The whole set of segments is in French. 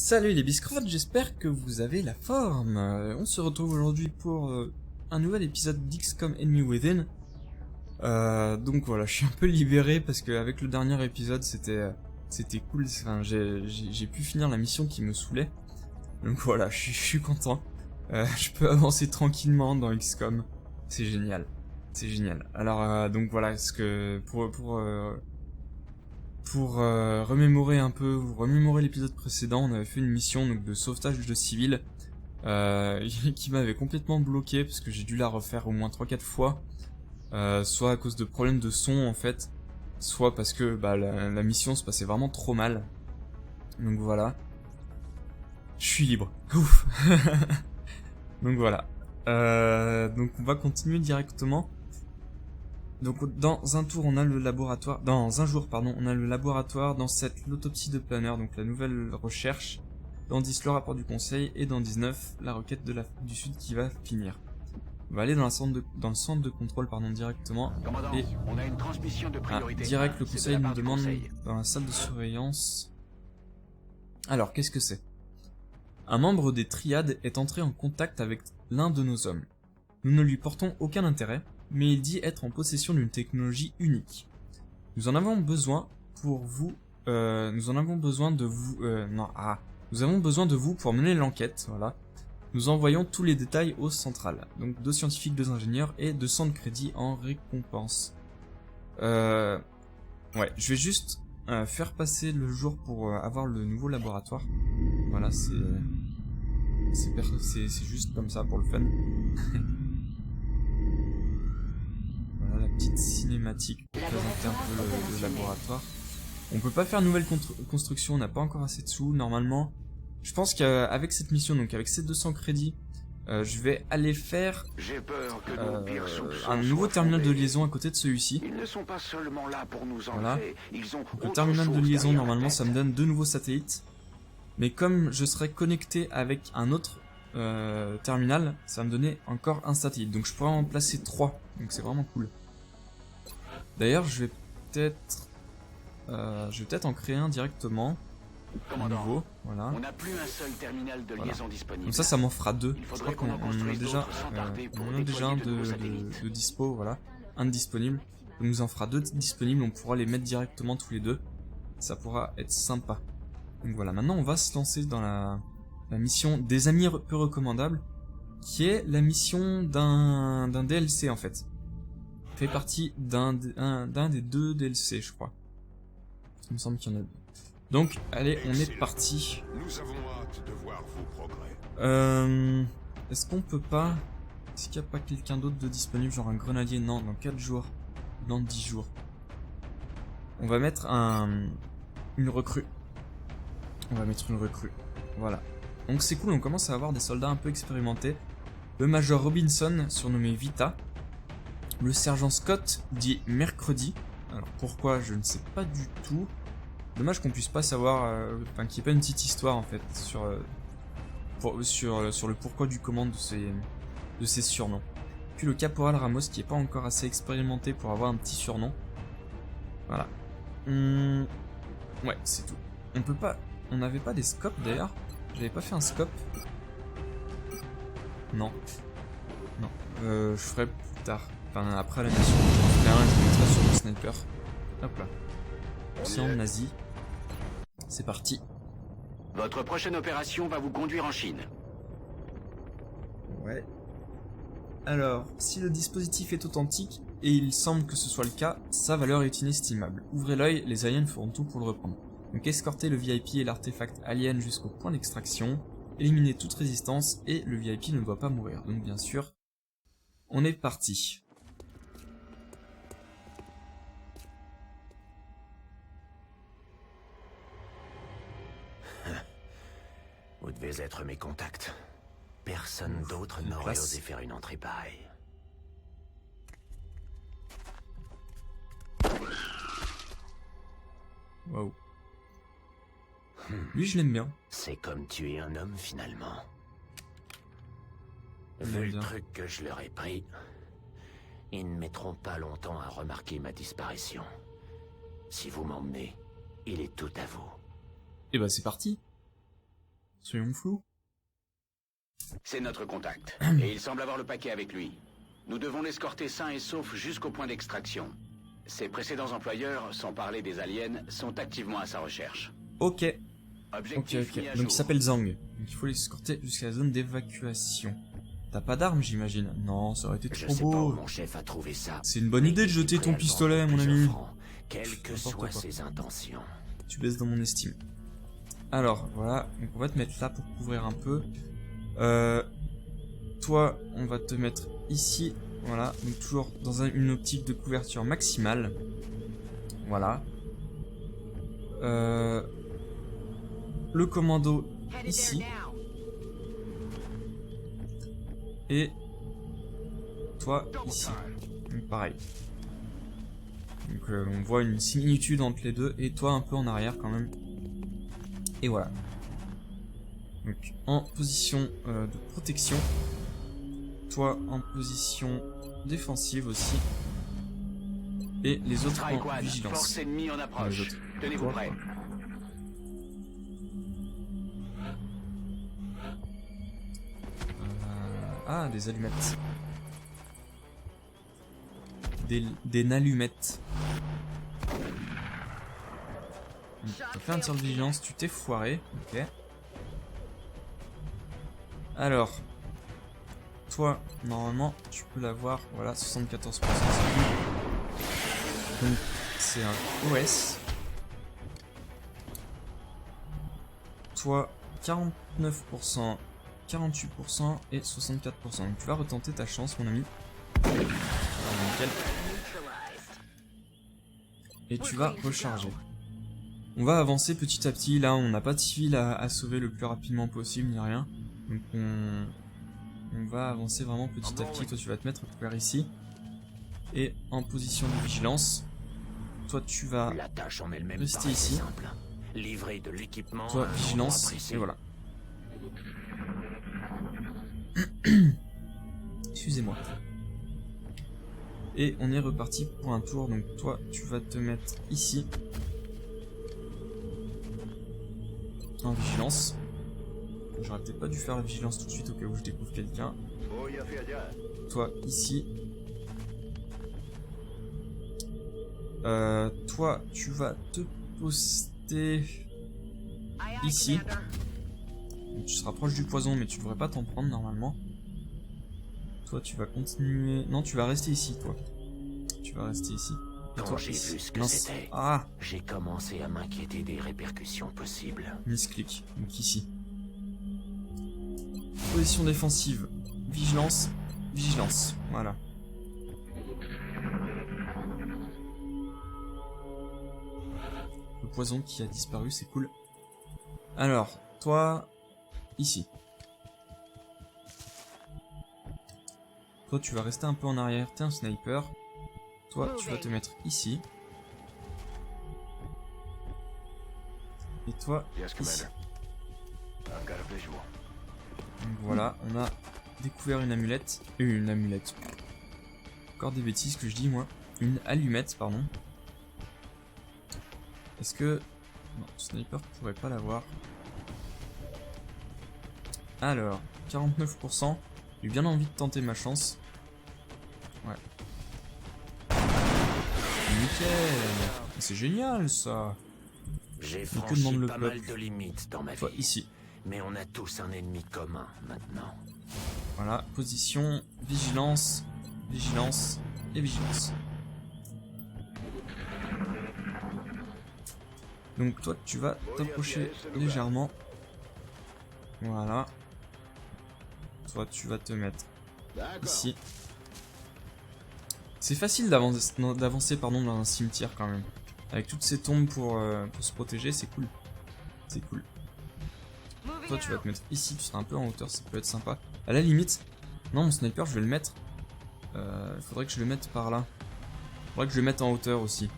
Salut les biscrottes, j'espère que vous avez la forme. On se retrouve aujourd'hui pour un nouvel épisode d'XCOM Enemy Within. Donc voilà, je suis un peu libéré parce qu'avec le dernier épisode c'était cool. Enfin, j'ai pu finir la mission qui me saoulait. Donc voilà, je suis content. Je peux avancer tranquillement dans XCOM. C'est génial, c'est génial. Alors donc voilà, ce que pour remémorer un peu, vous remémorer l'épisode précédent, on avait fait une mission donc, de sauvetage de civils qui m'avait complètement bloqué parce que j'ai dû la refaire au moins 3-4 fois, soit à cause de problèmes de son en fait, soit parce que la mission se passait vraiment trop mal. Donc voilà, je suis libre. Ouf. Donc voilà. Donc on va continuer directement. Donc dans un tour on a le laboratoire, dans un jour pardon, on a le laboratoire, dans 7 l'autopsie de Planner, donc la nouvelle recherche, dans 10 le rapport du conseil, et dans 19 la requête de l'Afrique du Sud qui va finir. On va aller dans le centre de contrôle pardon directement. Commandant, et on a une transmission de priorité. direct le C'est de conseil la nous part du demande conseil. dans la salle de surveillance. Alors qu'est-ce que c'est? Un membre des triades est entré en contact avec l'un de nos hommes. Nous ne lui portons aucun intérêt, mais il dit être en possession d'une technologie unique. Nous en avons besoin pour vous. Nous en avons besoin de vous. Nous avons besoin de vous pour mener l'enquête. Voilà. Nous envoyons tous les détails au central. Donc 2 scientifiques, 2 ingénieurs et 200 de crédits en récompense. Ouais, je vais juste faire passer le jour pour avoir le nouveau laboratoire. Voilà, c'est juste comme ça pour le fun. Voilà la petite cinématique pour présenter un peu le laboratoire. On peut pas faire nouvelle construction, on n'a pas encore assez de sous. Normalement, je pense qu'avec cette mission, donc avec ces 200 crédits, je vais aller faire J'ai peur que nos pires soupçons un nouveau soient terminal de fondés. liaison à côté de celui-ci. Ils ne sont pas seulement là pour nous enlever, Voilà. ils ont Donc, le autre terminal de chose liaison, derrière la normalement, tête. ça me donne 2 nouveaux satellites. Mais comme je serai connecté avec un autre terminal, ça va me donner encore un satellite. Donc je pourrais en placer 3. Donc c'est vraiment cool. D'ailleurs, je vais peut-être en créer un directement. Commandant, Nouveau, voilà. on n'a plus un seul terminal de liaison disponible. Donc ça m'en fera 2. Il Je faudrait crois qu'on en qu'on en a construise déjà, d'autres sans tarder pour on en a déjà un déployer de nouveaux satellites. de dispo, voilà. Un de disponible. Donc nous en fera 2 disponibles, on pourra les mettre directement tous les deux. Ça pourra être sympa. Donc voilà, maintenant on va se lancer dans la mission des amis peu recommandables, qui est la mission d'un DLC en fait. Fait partie d'un des 2 DLC, je crois. Il me semble qu'il y en a 2. Donc, allez, on est parti. Nous avons hâte de voir vos progrès. Est-ce qu'on peut pas... Est-ce qu'il n'y a pas quelqu'un d'autre de disponible, genre un grenadier? Non, dans 4 jours. Dans 10 jours. On va mettre une recrue. On va mettre une recrue. Voilà. Donc c'est cool, on commence à avoir des soldats un peu expérimentés. Le Major Robinson, surnommé Vita. Le Sergent Scott, dit Mercredi. Alors pourquoi, je ne sais pas du tout. Dommage qu'on puisse pas savoir, enfin qu'il n'y ait pas une petite histoire en fait sur le pourquoi du comment de ces surnoms. Puis le Caporal Ramos qui est pas encore assez expérimenté pour avoir un petit surnom. Voilà. Ouais, c'est tout. On peut pas, on n'avait pas des scopes d'ailleurs. J'avais pas fait un scope. Non. Non. Je ferai plus tard. Enfin après la mission. Je ferai un, je mettrai sur le sniper. Hop là. Option nazi. C'est parti. Votre prochaine opération va vous conduire en Chine. Ouais. Alors, si le dispositif est authentique, et il semble que ce soit le cas, sa valeur est inestimable. Ouvrez l'œil, les aliens feront tout pour le reprendre. Donc escortez le VIP et l'artefact alien jusqu'au point d'extraction, éliminez toute résistance, et le VIP ne doit pas mourir. Donc bien sûr, on est parti. Vous devez être mes contacts. Personne d'autre n'aurait place. osé faire une entrée pareille. Waouh. Lui, je l'aime bien. C'est comme tuer un homme finalement. J'aime Vu le bien. truc que je leur ai pris, ils ne mettront pas longtemps à remarquer ma disparition. Si vous m'emmenez, il est tout à vous. Et bah c'est parti. Soyons flous. C'est notre contact, et il semble avoir le paquet avec lui. Nous devons l'escorter sain et sauf jusqu'au point d'extraction. Ses précédents employeurs, sans parler des aliens, sont activement à sa recherche. Ok. Objectif mis à Donc jour. il s'appelle Zhang. Donc il faut l'escorter jusqu'à la zone d'évacuation. T'as pas d'arme, j'imagine? Non, ça aurait été Je trop sais pas où beau. mon chef a trouvé ça. C'est une bonne idée de jeter ton pistolet, mon ami. Quelles que N'importe soient quoi. ses intentions. Tu baisses dans mon estime. Alors, voilà. Donc on va te mettre là pour couvrir un peu. Toi, on va te mettre ici. Voilà. Donc toujours dans une optique de couverture maximale. Voilà. Le commando ici. Et toi ici. Donc pareil. Donc on voit une similitude entre les deux. Et toi un peu en arrière quand même. Et voilà. Donc en position de protection. Toi en position défensive aussi. Et les autres en Strike One, vigilance. force ennemie en Les approche. autres. Tenez-vous Toi, prêts. Ah, des allumettes. Des nallumettes. T'as fait un tir de vigilance, tu t'es foiré. Ok. Alors. Toi, normalement, tu peux l'avoir. Voilà, 74%. Donc, c'est un OS. Toi, 49%. 48% et 64%. Donc tu vas retenter ta chance, mon ami. Voilà, nickel. Et tu vas recharger. On va avancer petit à petit. Là, on n'a pas de civil à sauver le plus rapidement possible, ni rien. Donc on va avancer vraiment petit à petit. Toi, tu vas te mettre couvert ici. Et en position de vigilance. Toi, tu vas La tâche en elle-même rester paraissait ici. simple. Livrer de l'équipement. Toi, à un vigilance. endroit précis. Et voilà. Excusez-moi. Et on est reparti pour un tour. Donc toi, tu vas te mettre ici. En vigilance. J'aurais peut-être pas dû faire la vigilance tout de suite au cas où je découvre quelqu'un. Toi, ici. Toi, tu vas te poster ici. Donc, tu seras proche du poison, mais tu devrais pas t'en prendre normalement. Toi, tu vas continuer. Non, tu vas rester ici, toi. Tu vas rester ici. Et Quand toi, j'ai ici. vu ce que Mince. c'était, Ah, j'ai commencé à m'inquiéter des répercussions possibles. misclic. Donc ici. Position défensive. Vigilance. Vigilance. Voilà. Le poison qui a disparu, c'est cool. Alors, toi, ici. Toi, tu vas rester un peu en arrière, t'es un sniper. Toi, tu vas te mettre ici. Et toi, ici. Donc voilà, on a découvert une amulette. Une amulette. Encore des bêtises que je dis, moi. Une allumette, pardon. Est-ce que... Non, sniper pourrait pas l'avoir. Alors, 49%. J'ai bien envie de tenter ma chance. Ouais. Nickel. C'est génial, ça. J'ai que franchi demande le pas peuple. mal de limites dans ma Toi, vie. ici. Mais on a tous un ennemi commun maintenant. Voilà, position, vigilance, vigilance et vigilance. Donc toi, tu vas t'approcher légèrement. Voilà. Toi, tu vas te mettre ici. C'est facile d'avancer pardon, dans un cimetière quand même. Avec toutes ces tombes pour se protéger, c'est cool. C'est cool. Toi, tu vas te mettre ici, tu seras un peu en hauteur, ça peut être sympa. À la limite, non, mon sniper, je vais le mettre. Il faudrait que je le mette par là. Il faudrait que je le mette en hauteur aussi.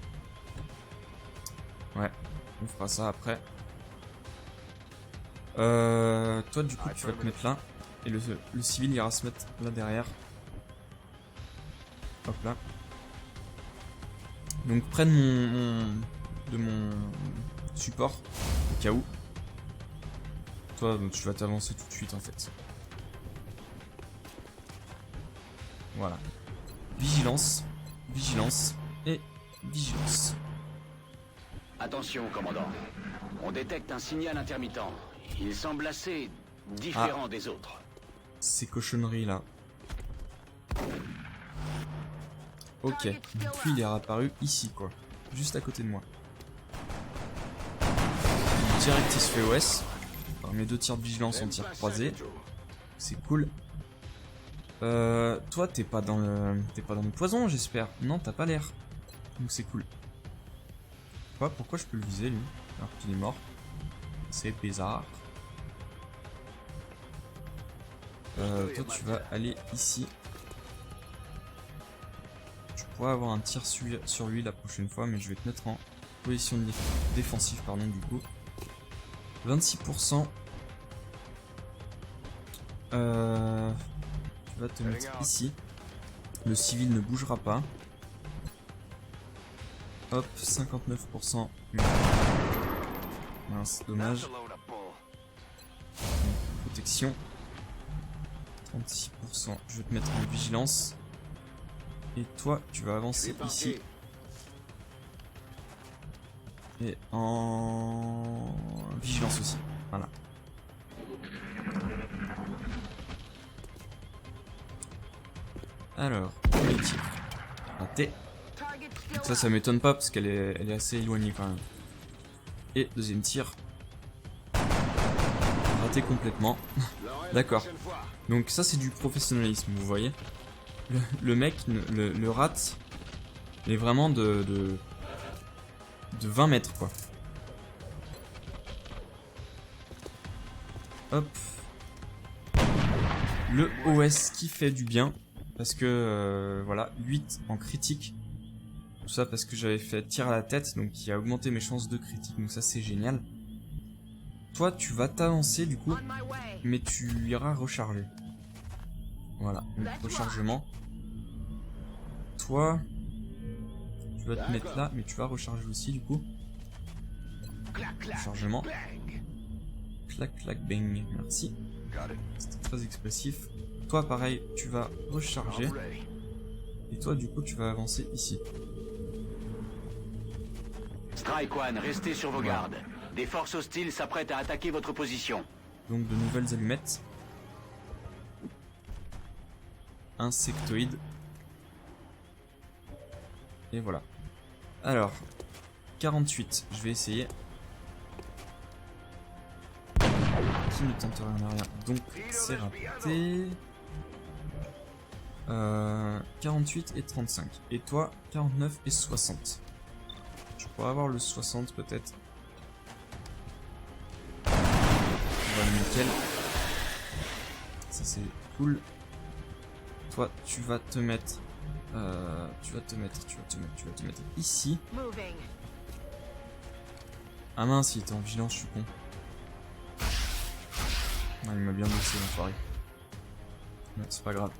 Ouais, on fera ça après. Toi, du coup, tu vas te mettre là. Et le civil ira se mettre là derrière. Hop là. Donc, près de mon support, au cas où. Toi, donc, tu vas t'avancer tout de suite en fait. Voilà. Vigilance, vigilance et vigilance. Attention, commandant. On détecte un signal intermittent. Il semble assez différent des autres. Ces cochonneries là. Ok. Puis il est réapparu ici quoi. Juste à côté de moi. Direct il se fait OS. Alors, mes 2 tirs de vigilance en tir croisé. C'est cool. Toi t'es pas dans le poison j'espère. Non t'as pas l'air. Donc c'est cool. Pourquoi je peux le viser lui alors qu'il est mort? C'est bizarre. Toi tu vas aller ici. Je pourrais avoir un tir sur lui la prochaine fois, mais je vais te mettre en position défensive pardon du coup. 26%. Tu vas te mettre ici. Le civil ne bougera pas. Hop, 59%. Mince, dommage. Protection. 36%. Je vais te mettre en vigilance. Et toi, tu vas avancer ici. Et en vigilance aussi. Voilà. Alors, les tirs. Raté. Donc ça m'étonne pas parce qu'elle est assez éloignée quand même. Et deuxième tir. Raté complètement. D'accord. Donc ça c'est du professionnalisme, vous voyez. Le mec, le rat, est vraiment de 20 mètres quoi. Hop. Le OS qui fait du bien. Parce que voilà, 8 en critique. Tout ça parce que j'avais fait tir à la tête, donc qui a augmenté mes chances de critique. Donc ça c'est génial. Toi tu vas t'avancer du coup, mais tu iras recharger. Voilà, donc rechargement. Toi, tu vas te mettre là, mais tu vas recharger aussi du coup. Rechargement. Clac clac bang, merci. C'était très expressif. Toi pareil, tu vas recharger. Et toi du coup tu vas avancer ici. Strike One, restez sur vos gardes. Des forces hostiles s'apprêtent à attaquer votre position. Donc de nouvelles allumettes. Insectoïde. Et voilà. Alors, 48, je vais essayer. Qui ne tente rien à rien. Donc c'est raté. 48 et 35. Et toi, 49 et 60. Je pourrais avoir le 60 peut-être. Voilà, nickel. Ça c'est cool. Toi, tu vas te mettre ici. Ah mince, il était en vigilance, je suis con. Ah, il m'a bien bossé l'enfoiré. Ouais, c'est pas grave.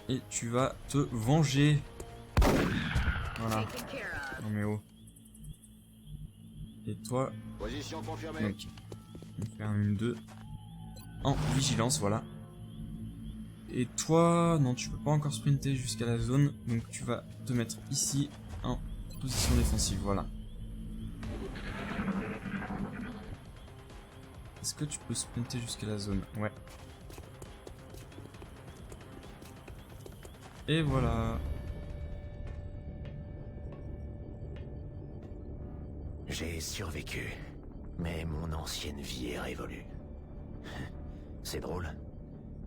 Et tu vas te venger. Voilà. Non mais oh. Et toi, Position confirmée. donc, on va faire une 2 en vigilance, voilà. Et toi, non, tu peux pas encore sprinter jusqu'à la zone, donc tu vas te mettre ici en position défensive, voilà. Est-ce que tu peux sprinter jusqu'à la zone? Ouais. Et voilà. J'ai survécu, mais mon ancienne vie est révolue. C'est drôle.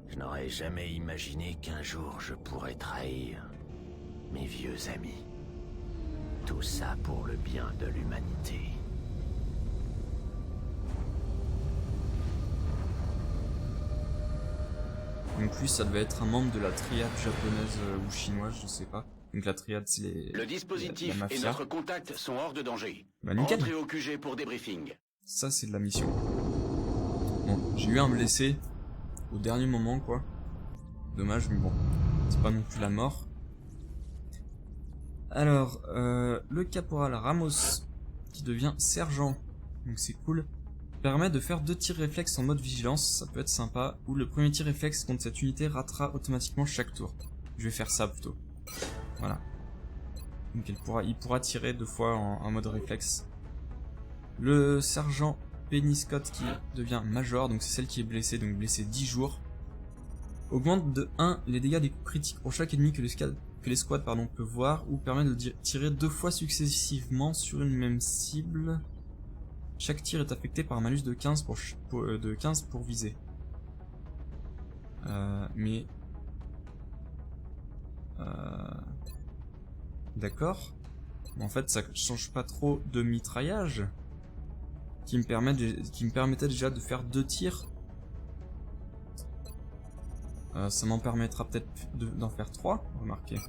Je n'aurais jamais imaginé qu'un jour je pourrais trahir mes vieux amis. Tout ça pour le bien de l'humanité. Donc lui, ça devait être un membre de la triade japonaise ou chinoise, je sais pas. Donc la triade, c'est les... Le dispositif la et mafia. notre contact sont hors de danger. Bah nickel. Entrez au QG pour débriefing. Ça, c'est de la mission. Bon, j'ai eu un blessé au dernier moment, quoi. Dommage, mais bon, c'est pas non plus la mort. Alors, le caporal Ramos qui devient sergent. Donc c'est cool. permet de faire 2 tirs réflexes en mode vigilance, ça peut être sympa, ou le premier tir réflexe contre cette unité ratera automatiquement chaque tour. Je vais faire ça plutôt. Voilà. Donc il pourra tirer 2 fois en mode réflexe. Le sergent Penny Scott qui devient major, donc c'est celle qui est blessée, donc blessée 10 jours. Augmente de 1 les dégâts des coups critiques pour chaque ennemi que les squads peuvent voir, ou permet de tirer 2 fois successivement sur une même cible. Chaque tir est affecté par un malus de 15 pour viser. D'accord. En fait, ça change pas trop de mitraillage. Qui me permettait déjà de faire 2 tirs. Ça m'en permettra peut-être d'en faire 3. Remarquez.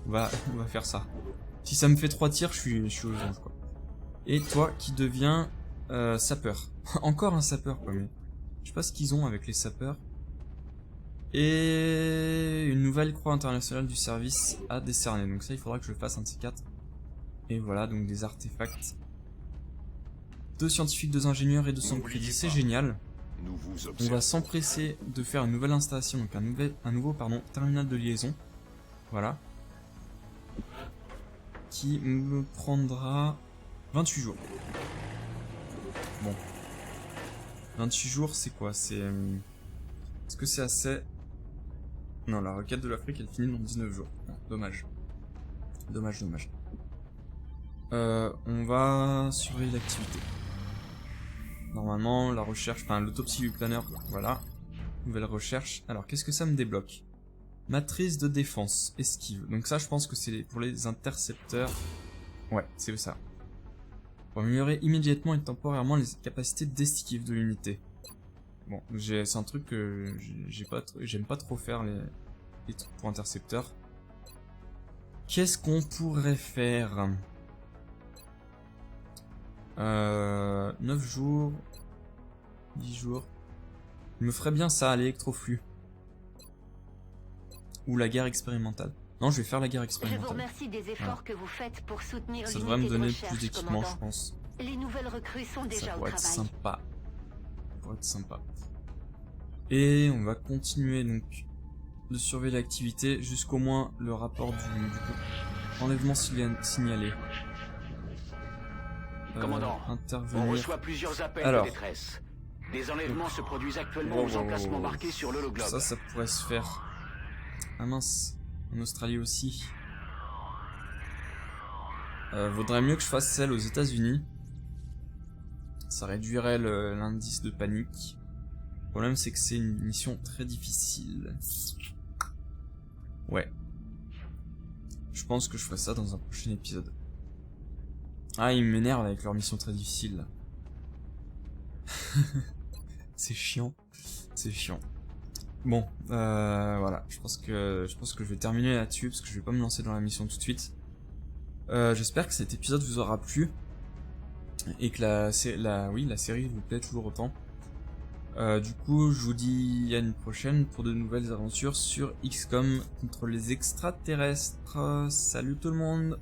On va faire ça. Si ça me fait 3 tirs, je suis aux anges, quoi. Et toi qui deviens sapeur. Encore un sapeur, quoi, mais je sais pas ce qu'ils ont avec les sapeurs. Et une nouvelle croix internationale du service à décerner. Donc ça, il faudra que je fasse un de ces 4. Et voilà, donc des artefacts. 2 scientifiques, 2 ingénieurs et 200 crédits, c'est génial. On va s'empresser de faire une nouvelle installation, donc un nouveau terminal de liaison. Voilà. Qui me prendra 28 jours. Bon. 28 jours, c'est quoi? Est-ce que c'est assez? Non, la requête de l'Afrique, elle finit dans 19 jours. Non, dommage. Dommage. On va surveiller l'activité. Normalement, la recherche, l'autopsie du planeur, voilà. Nouvelle recherche. Alors, qu'est-ce que ça me débloque? Matrice de défense, esquive. Donc ça, je pense que c'est pour les intercepteurs. Ouais, c'est ça. Pour améliorer immédiatement et temporairement les capacités d'esquive de l'unité. Bon, c'est un truc que j'aime pas trop faire les trucs pour intercepteurs. Qu'est-ce qu'on pourrait faire? 9 jours, 10 jours. Il me ferait bien ça, l'électroflux. Ou la guerre expérimentale. Non, je vais faire la guerre expérimentale. Je vous remercie des efforts que vous faites pour soutenir ça devrait me donner recherche, plus d'équipement, commandant. je pense. Les nouvelles recrues sont déjà au travail. Ça pourrait être sympa. Et on va continuer donc de surveiller l'activité jusqu'au moins le rapport du enlèvement signalé. Commandant, intervenir. on reçoit plusieurs appels de détresse. Des enlèvements se produisent actuellement aux emplacements marqués sur l'hologlobe. Ça pourrait se faire. Ah mince, en Australie aussi. Vaudrait mieux que je fasse celle aux États-Unis. Ça réduirait l'indice de panique. Le problème, c'est que c'est une mission très difficile. Ouais. Je pense que je ferai ça dans un prochain épisode. Ah, ils m'énervent avec leur mission très difficile. C'est chiant. C'est chiant. Bon, voilà. Je pense que je vais terminer là-dessus parce que je vais pas me lancer dans la mission tout de suite. J'espère que cet épisode vous aura plu et que la série vous plaît toujours autant. Du coup, je vous dis à une prochaine pour de nouvelles aventures sur XCOM contre les extraterrestres. Salut tout le monde!